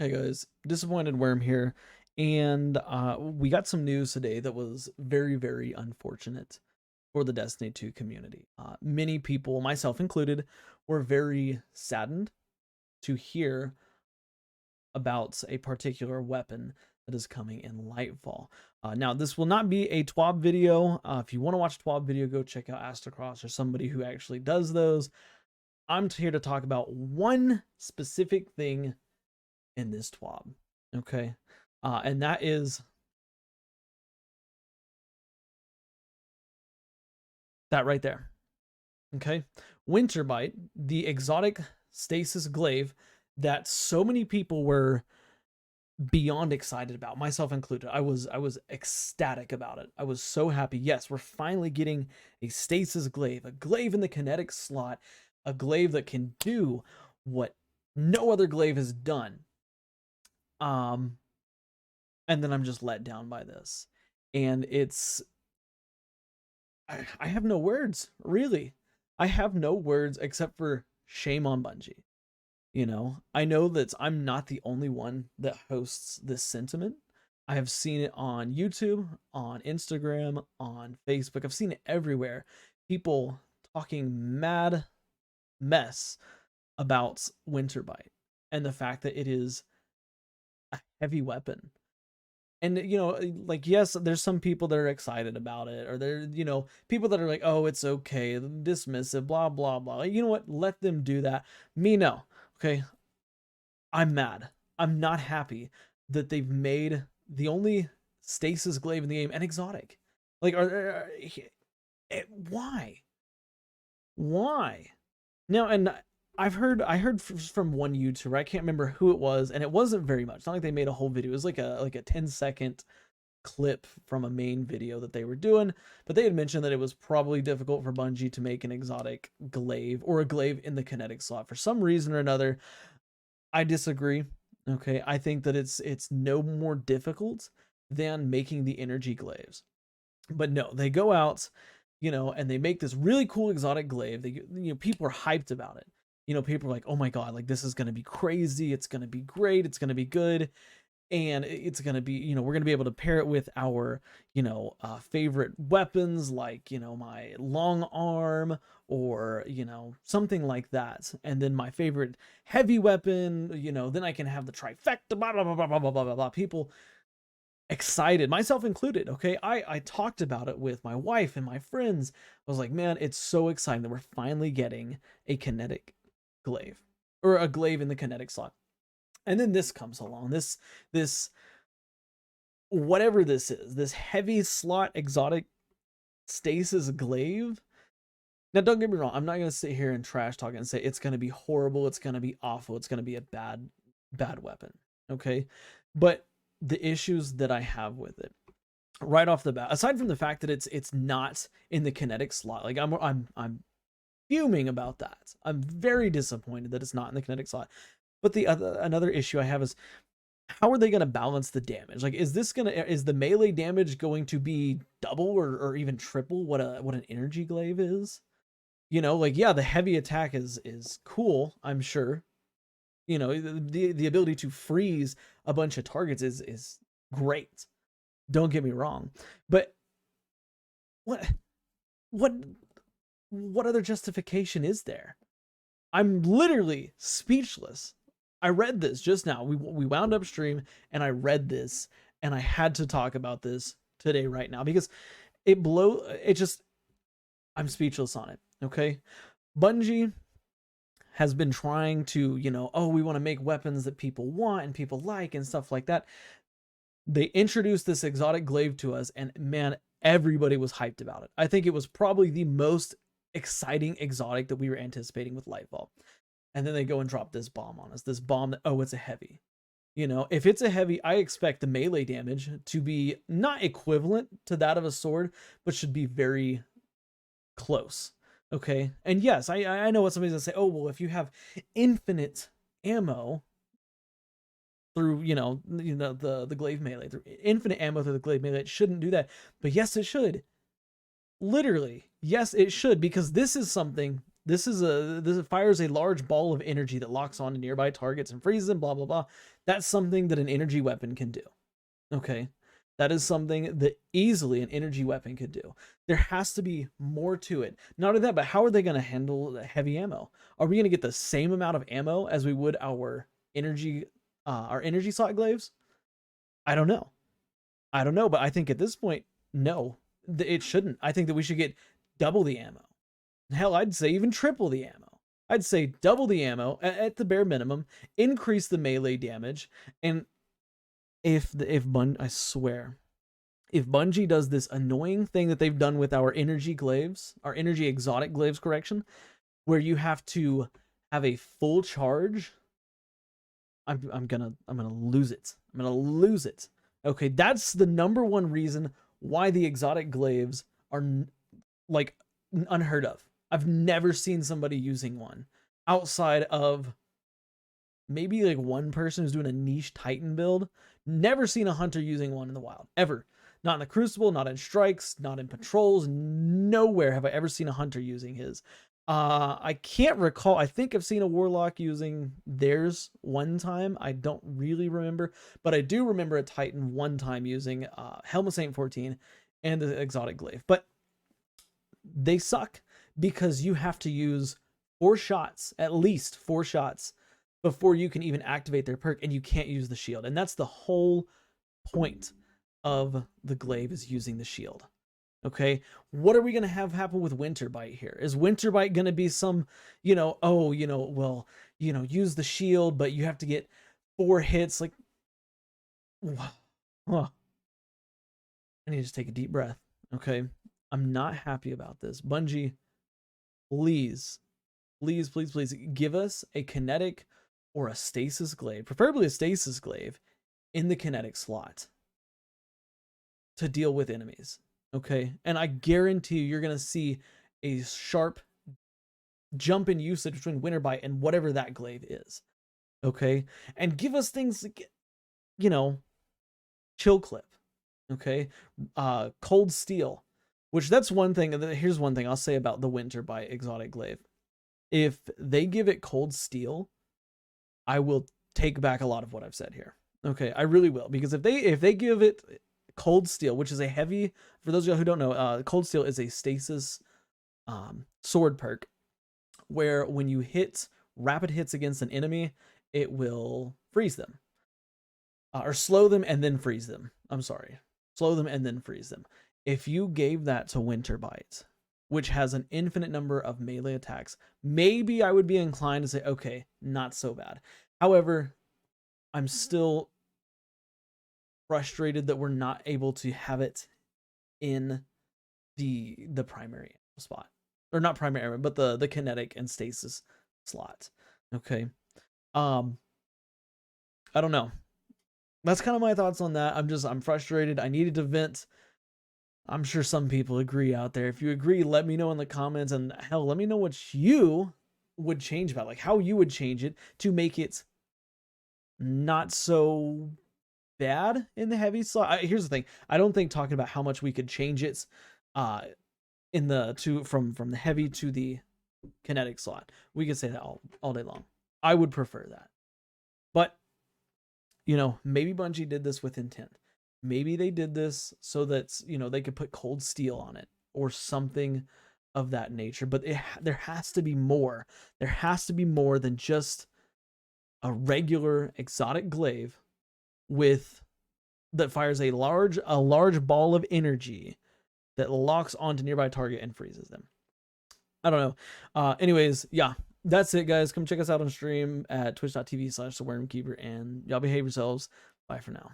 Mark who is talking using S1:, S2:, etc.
S1: Hey guys, Disappointed Worm here, and we got some news today that was very, very unfortunate for the Destiny 2 community. Many people, myself included, were very saddened to hear about a particular weapon that is coming in Lightfall. Now, this will not be a TWAB video. If you want to watch a TWAB video, go check out Astrocross or somebody who actually does those. I'm here to talk about one specific thing in this TWAB. Okay. And that is that right there. Okay. Winterbite, the exotic stasis glaive that so many people were beyond excited about, myself included. I was ecstatic about it. I was so happy. Yes, we're finally getting a stasis glaive, a glaive in the kinetic slot, a glaive that can do what no other glaive has done. And then I'm just let down by this. And I have no words, really. I have no words except for shame on Bungie. You know, I know that I'm not the only one that hosts this sentiment. I have seen it on YouTube, on Instagram, on Facebook. I've seen it everywhere. People talking mad mess about Winterbite and the fact that it is a heavy weapon. And like, yes, there's some people that are excited about it, or they're people that are like, oh, it's okay, dismissive, blah blah blah. You know what, let them do that. Me, no. Okay, I'm mad. I'm not happy that they've made the only stasis glaive in the game an exotic. Like, why now? And I heard from one YouTuber, I can't remember who it was, and it wasn't very much. It's not like they made a whole video. It was like a 10-second clip from a main video that they were doing, but they had mentioned that it was probably difficult for Bungie to make an exotic glaive or a glaive in the kinetic slot for some reason or another. I disagree. Okay, I think that it's no more difficult than making the energy glaives. But no, they go out, and they make this really cool exotic glaive. They, people are hyped about it. People are like, oh my god, like this is gonna be crazy. It's gonna be great. It's gonna be good, and it's gonna be, we're gonna be able to pair it with our, favorite weapons, like my long arm or something like that, and then my favorite heavy weapon. Then I can have the trifecta. Blah blah blah blah blah blah blah blah. People excited, myself included. Okay, I talked about it with my wife and my friends. I was like, man, it's so exciting that we're finally getting a kinetic glaive, or a glaive in the kinetic slot. And then this comes along, this whatever this is, this heavy slot exotic stasis glaive. Now, don't get me wrong, I'm not gonna sit here and trash talk and say it's gonna be horrible, it's gonna be awful, it's gonna be a bad weapon. Okay, but the issues that I have with it right off the bat, aside from the fact that it's not in the kinetic slot, like I'm fuming about that. I'm very disappointed that it's not in the kinetic slot. But another issue I have is, how are they going to balance the damage? Like, is the melee damage going to be double or even triple what an energy glaive is? Like, yeah, the heavy attack is cool, I'm sure. The ability to freeze a bunch of targets is great. Don't get me wrong, but what other justification is there? I'm literally speechless. I read this just now. We wound up stream and I read this, and I had to talk about this today right now because I'm speechless on it. Okay, Bungie has been trying to, oh, we want to make weapons that people want and people like and stuff like that. They introduced this exotic glaive to us, and man, everybody was hyped about it. I think it was probably the most exciting exotic that we were anticipating with Lightfall. And then they go and drop this bomb on us. This bomb that, oh, it's a heavy. If it's a heavy, I expect the melee damage to be not equivalent to that of a sword, but should be very close. Okay. And yes, I know what somebody's gonna say. Oh, well, if you have infinite ammo through, the glaive melee, through infinite ammo through the glaive melee, it shouldn't do that. But yes, it should. Literally, yes, it should, because this is something This fires a large ball of energy that locks on to nearby targets and freezes them, blah, blah, blah. That's something that an energy weapon can do. Okay. That is something that easily an energy weapon could do. There has to be more to it. Not only that, but how are they going to handle the heavy ammo? Are we going to get the same amount of ammo as we would our energy slot glaives? I don't know. But I think at this point, no, it shouldn't. I think that we should get double the ammo. Hell, I'd say even triple the ammo. I'd say double the ammo at the bare minimum, increase the melee damage, and I swear, if Bungie does this annoying thing that they've done with our energy glaives, our energy exotic glaives, correction, where you have to have a full charge, I'm gonna lose it. I'm gonna lose it. Okay, that's the number one reason why the exotic glaives are like unheard of. I've never seen somebody using one outside of maybe like one person who's doing a niche Titan build. Never seen a hunter using one in the wild, ever. Not in the Crucible, not in strikes, not in patrols. Nowhere have I ever seen a hunter using his. I can't recall. I think I've seen a warlock using theirs one time. I don't really remember, but I do remember a Titan one time using Helm of Saint 14 and the exotic glaive. But they suck because you have to use 4 shots, at least 4 shots, before you can even activate their perk, and you can't use the shield. And that's the whole point of the glaive, is using the shield. Okay, what are we going to have happen with Winterbite here? Is Winterbite going to be some, use the shield, but you have to get 4 hits? Like, I need to take a deep breath. Okay, I'm not happy about this. Bungie, please give us a kinetic or a stasis glaive, preferably a stasis glaive, in the kinetic slot to deal with enemies. Okay, and I guarantee you're going to see a sharp jump in usage between Winterbite and whatever that glaive is. Okay, and give us things like, chill clip. Okay, cold steel, which that's one thing. Here's one thing I'll say about the Winterbite exotic glaive. If they give it cold steel, I will take back a lot of what I've said here. Okay, I really will, because if they give it cold steel, which is a heavy, for those of you who don't know, cold steel is a stasis sword perk, where when you hit rapid hits against an enemy, it will freeze them, or slow them and then freeze them. I'm sorry, slow them and then freeze them. If you gave that to Winterbite, which has an infinite number of melee attacks, maybe I would be inclined to say, okay, not so bad. However, I'm still frustrated that we're not able to have it in the primary spot, or not primary, but the kinetic and stasis slot. Okay, I don't know. That's kind of my thoughts on that. I'm frustrated. I needed to vent. I'm sure some people agree out there. If you agree, let me know in the comments, and hell, let me know what you would change about, like how you would change it to make it not so bad in the heavy slot. Here's the thing. I don't think talking about how much we could change it in the from the heavy to the kinetic slot. We could say that all day long. I would prefer that. But maybe Bungie did this with intent. Maybe they did this so that, they could put cold steel on it or something of that nature. But there has to be more. There has to be more than just a regular exotic glaive that fires a large ball of energy that locks onto nearby target and freezes them. I don't know. Anyways, yeah, that's it, guys. Come check us out on stream at twitch.tv/thewormkeeper, and y'all behave yourselves. Bye for now.